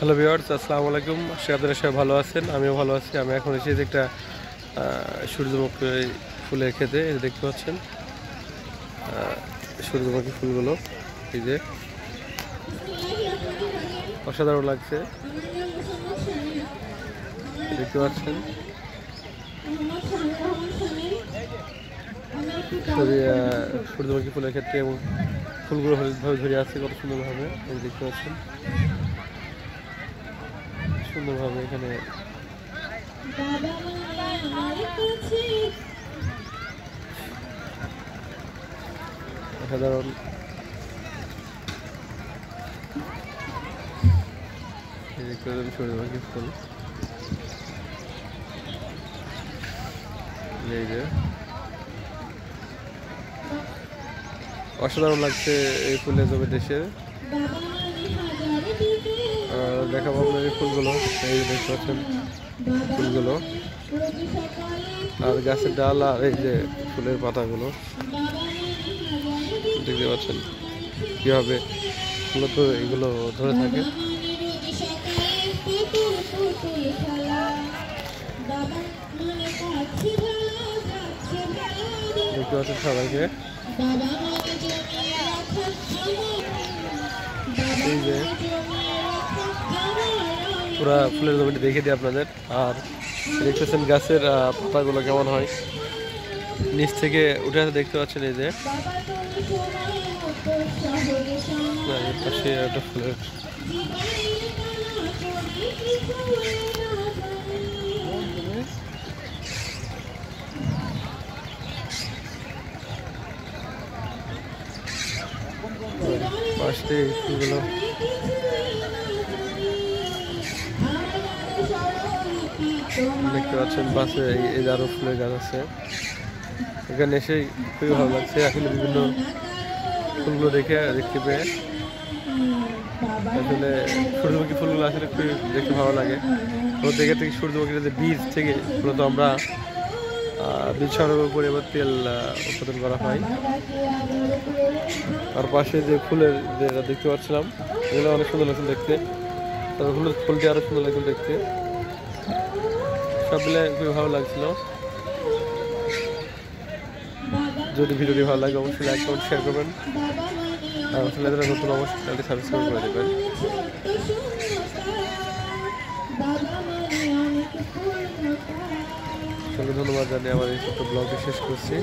Hello viewers, আসসালামু আলাইকুম। আশা করি আপনারা সবাই ভালো আছেন। আমিও ভালো আছি। আমি এখন এসেছি একটা সূর্যমুখী ফুলের ক্ষেতে। এই যে দেখতে পাচ্ছেন সূর্যমুখী ফুলগুলো, এই যে অসাধারণ লাগছে দেখতে পাচ্ছেন। সূর্যমুখী ফুলের ক্ষেত্রে এবং ফুলগুলো হলুদভাবে ধরে আছে কত সুন্দরভাবে, এই দেখতে পাচ্ছেন সুন্দরভাবে এখানে অসাধারণ সূর্যমুখী ফুল। এই যে অসাধারণ লাগছে এই ফুলের জমি দেশে। দেখাবো আপনার এই ফুলগুলো, এই দেখতে পাচ্ছেন ফুলগুলো আর গাছের ডাল আর এই যে ফুলের পাতাগুলো দেখতে পাচ্ছেন কিভাবে মূলত এগুলো ধরে থাকে। দেখতে পাচ্ছেন সবাইকে, এই যে পুরা ফুলের জমিটা দেখে দিই আপনাদের। আর দেখতেছেন গাছের পাতাগুলো কেমন হয়, নিচ থেকে উঠে আসে দেখতে পাচ্ছেন। এই যে পাশে একটা ফুলের পাশে ফুলগুলো দেখতে পাচ্ছেন। পাশে এই আরো ফুলের গাছ আছে। এখানে এসে খুবই ভালো লাগছে আসলে বিভিন্ন ফুলগুলো দেখতে পেয়ে। আসলে সূর্যমুখী ফুলগুলো আসলে খুবই দেখতে ভালো লাগে। দেখে থেকে সূর্যমুখীর যে বীজ থেকে মূলত আমরা বীজ সংগ্রহ করে এবার তেল উৎপাদন করা হয়। আর পাশে যে ফুলের যেটা দেখতে পাচ্ছিলাম এগুলো অনেক সুন্দর লাগছে দেখতে। তবে ফুলটি আরো সুন্দর লাগছে দেখতে। সব মিলে খুবই ভালো লাগছিল। যদি ভিডিওটি ভালো লাগে অবশ্যই লাইক কমেন্ট শেয়ার করবেন। আর আসলে নতুন অবশ্যই চ্যানেলটি সাবস্ক্রাইব করে দেবেন। সকলকে ধন্যবাদ জানিয়ে আমার এই ছোট্ট ব্লগটি শেষ করছি।